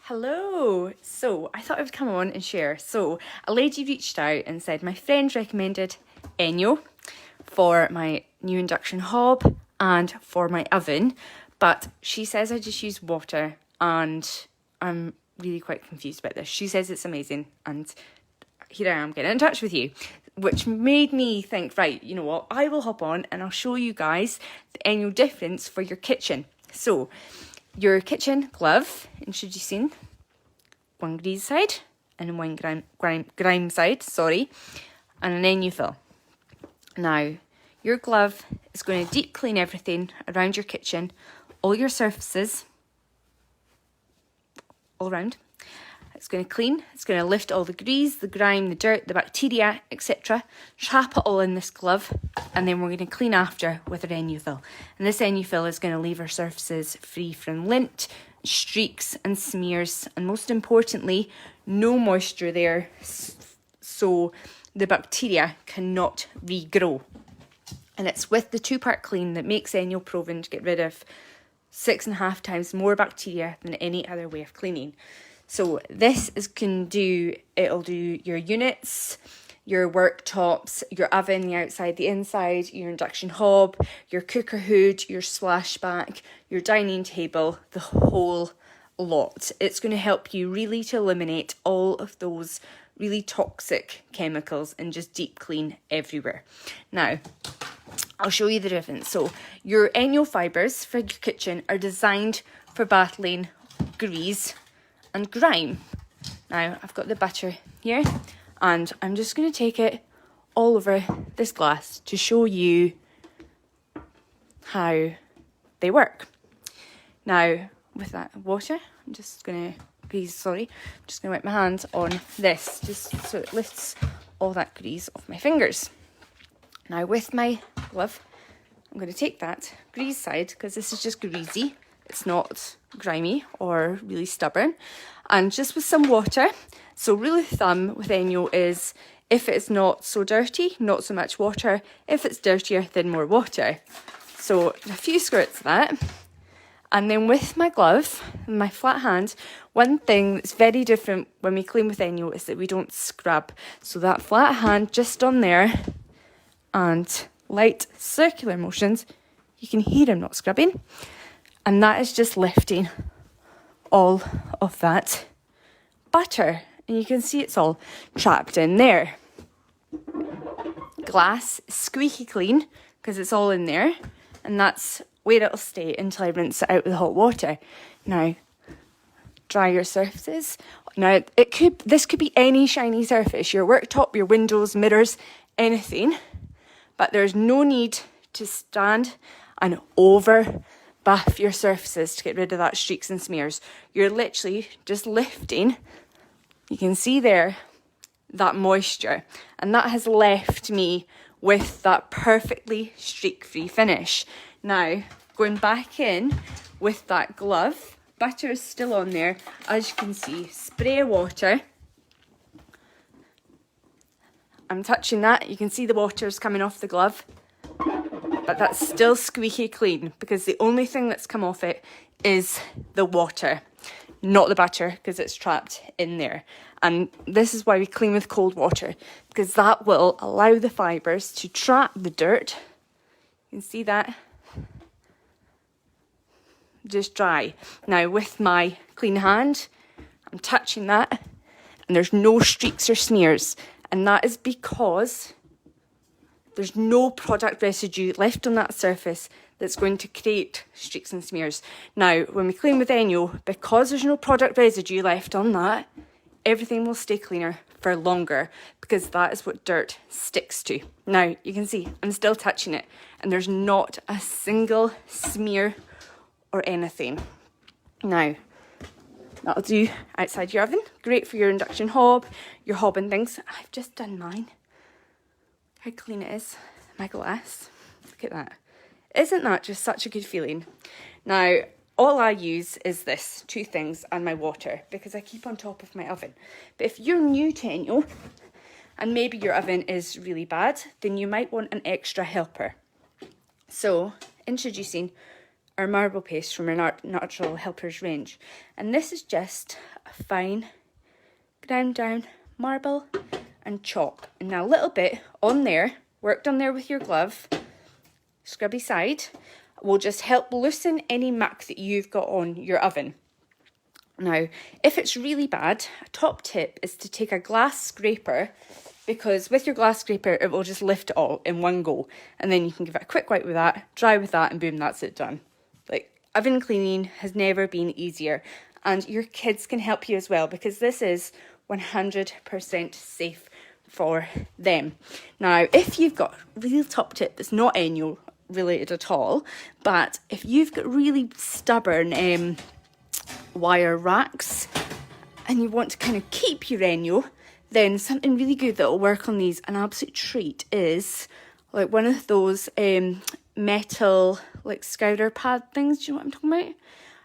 Hello! So, I thought I would come on and share. So, a lady reached out and said my friend recommended Enyo for my new induction hob and for my oven, but she says I just use water and I'm really quite confused about this. She says it's amazing and here I am getting in touch with you, which made me think, right, you know what, I will hop on and I'll show you guys the Enyo difference for your kitchen. So, your kitchen glove, introducing one grease side and one grime side, and an Enyo fill. Now, your glove is going to deep clean everything around your kitchen, all your surfaces, all around. It's going to clean, it's going to lift all the grease, the grime, the dirt, the bacteria, etc. Trap it all in this glove, and then we're going to clean after with our Enyo fill. And this Enyo fill is going to leave our surfaces free from lint, streaks and smears, and most importantly, no moisture there, so the bacteria cannot regrow. And it's with the 2-part clean that makes Enyo proven to get rid of 6.5 times more bacteria than any other way of cleaning. So this it'll do your units, your worktops, your oven, the outside, the inside, your induction hob, your cooker hood, your splashback, your dining table, the whole lot. It's going to help you really to eliminate all of those really toxic chemicals and just deep clean everywhere. Now, I'll show you the difference. So your Enyo fibres for your kitchen are designed for battling grease and grime. Now I've got the butter here and I'm just going to take it all over this glass to show you how they work. Now with that water, I'm just going to wipe my hands on this just so it lifts all that grease off my fingers. Now with my glove, I'm going to take that grease side because this is just greasy. It's not grimy or really stubborn. And just with some water. So rule of thumb with Enyo is if it's not so dirty, not so much water. If it's dirtier, then more water. So a few squirts of that. And then with my glove, my flat hand, one thing that's very different when we clean with Enyo is that we don't scrub. So that flat hand just on there and light circular motions, you can hear I'm not scrubbing. And that is just lifting all of that butter. And you can see it's all trapped in there. Glass, squeaky clean, because it's all in there. And that's where it'll stay until I rinse it out with hot water. Now, dry your surfaces. Now, this could be any shiny surface. Your worktop, your windows, mirrors, anything. But there's no need to stand and bath your surfaces to get rid of that streaks and smears. You're literally just lifting, you can see there, that moisture. And that has left me with that perfectly streak-free finish. Now, going back in with that glove, butter is still on there. As you can see, spray of water. I'm touching that, you can see the water's coming off the glove. But that's still squeaky clean because the only thing that's come off it is the water, not the butter, because it's trapped in there. And this is why we clean with cold water, because that will allow the fibres to trap the dirt. You can see that. Just dry. Now with my clean hand, I'm touching that and there's no streaks or smears. And that is because there's no product residue left on that surface that's going to create streaks and smears. Now, when we clean with Enyo, because there's no product residue left on that, everything will stay cleaner for longer because that is what dirt sticks to. Now, you can see I'm still touching it and there's not a single smear or anything. Now, that'll do outside your oven. Great for your induction hob, your hob and things. I've just done mine. How clean it is. My glass. Look at that. Isn't that just such a good feeling? Now, all I use is this, 2 things, and my water, because I keep on top of my oven. But if you're new to Enyo, and maybe your oven is really bad, then you might want an extra helper. So, introducing our marble paste from our Natural Helpers range. And this is just a fine ground down marble and chalk. And now a little bit on there, worked on there with your glove, scrubby side, will just help loosen any muck that you've got on your oven. Now, if it's really bad, a top tip is to take a glass scraper, because with your glass scraper, it will just lift it all in one go. And then you can give it a quick wipe with that, dry with that, and boom, that's it done. Like, oven cleaning has never been easier. And your kids can help you as well, because this is 100% safe for them. Now, if you've got a real top tip that's not annual related at all, but if you've got really stubborn wire racks and you want to kind of keep your Enyo, then something really good that will work on these, an absolute treat, is like one of those metal like scouter pad things. Do you know what I'm talking about?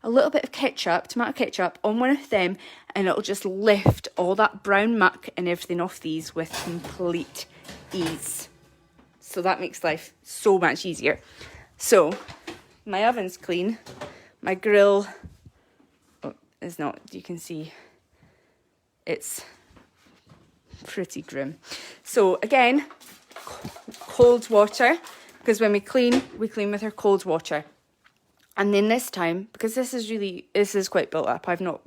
A little bit of ketchup, tomato ketchup on one of them, and it'll just lift all that brown muck and everything off these with complete ease. So that makes life so much easier. So my oven's clean, my grill is not, you can see it's pretty grim. So again, cold water, because when we clean with our cold water. And then this time, because this is quite built up, I've not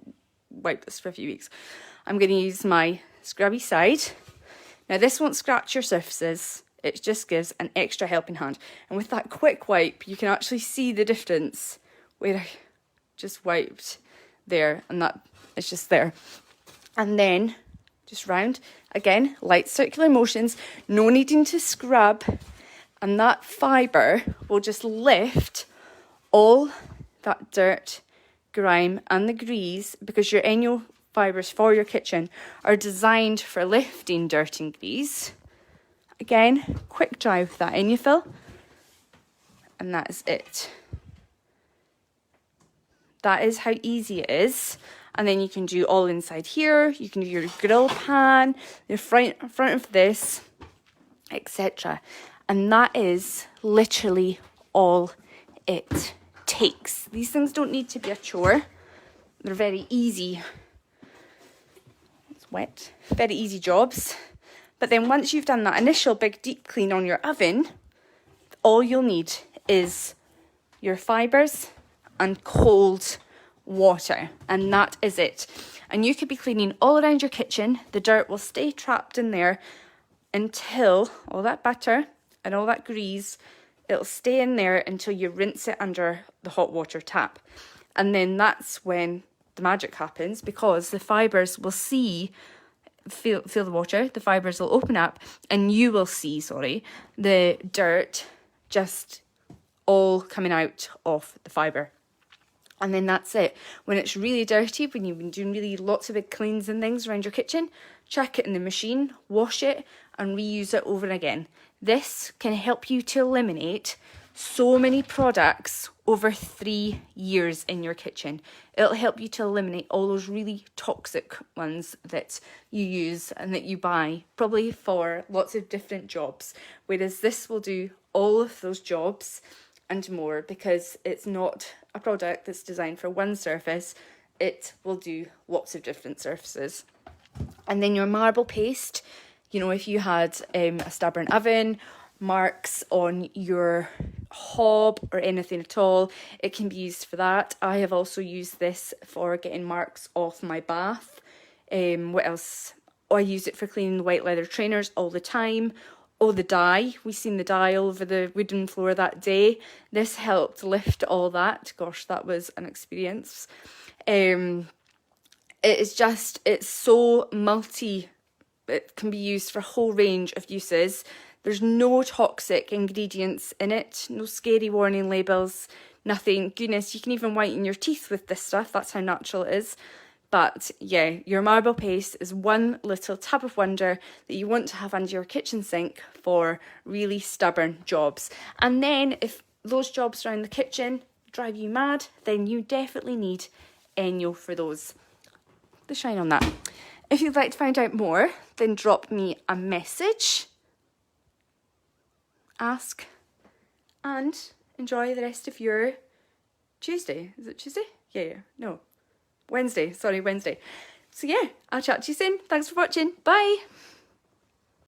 wiped this for a few weeks, I'm going to use my scrubby side. Now this won't scratch your surfaces, it just gives an extra helping hand. And with that quick wipe, you can actually see the difference where I just wiped there, and that is just there. And then just round, again, light circular motions, no needing to scrub, and that fibre will just lift all that dirt, grime and the grease, because your Enyo fibres for your kitchen are designed for lifting dirt and grease. Again, quick dry with that Enyo fill, and that is it. That is how easy it is. And then you can do all inside here, you can do your grill pan, the front of this, etc. And that is literally all it takes. These things don't need to be a chore. They're very easy. It's wet. Very easy jobs. But then once you've done that initial big deep clean on your oven, all you'll need is your fibres and cold water, and that is it. And you could be cleaning all around your kitchen. The dirt will stay trapped in there until all that butter and all that grease, it'll stay in there until you rinse it under the hot water tap. And then that's when the magic happens, because the fibres will feel the water, the fibres will open up, and you will see, the dirt just all coming out of the fibre. And then that's it. When it's really dirty, when you've been doing really lots of big cleans and things around your kitchen, chuck it in the machine, wash it, and reuse it over and again. This can help you to eliminate so many products over 3 years in your kitchen. It'll help you to eliminate all those really toxic ones that you use and that you buy, probably for lots of different jobs. Whereas this will do all of those jobs and more, because it's not a product that's designed for one surface. It will do lots of different surfaces. And then your marble paste, if you had a stubborn oven, marks on your hob or anything at all, it can be used for that. I have also used this for getting marks off my bath. What else? I use it for cleaning the white leather trainers all the time. Oh, the dye. We seen the dye all over the wooden floor that day. This helped lift all that. Gosh, that was an experience. It's so multi. It can be used for a whole range of uses. There's no toxic ingredients in it. No scary warning labels. Nothing. Goodness, you can even whiten your teeth with this stuff. That's how natural it is. But yeah, your marble paste is one little tap of wonder that you want to have under your kitchen sink for really stubborn jobs. And then if those jobs around the kitchen drive you mad, then you definitely need Enyo for those. The shine on that. If you'd like to find out more, then drop me a message. Ask and enjoy the rest of your Tuesday. Is it Tuesday? Yeah. No. Wednesday. Sorry, Wednesday. So yeah, I'll chat to you soon. Thanks for watching. Bye.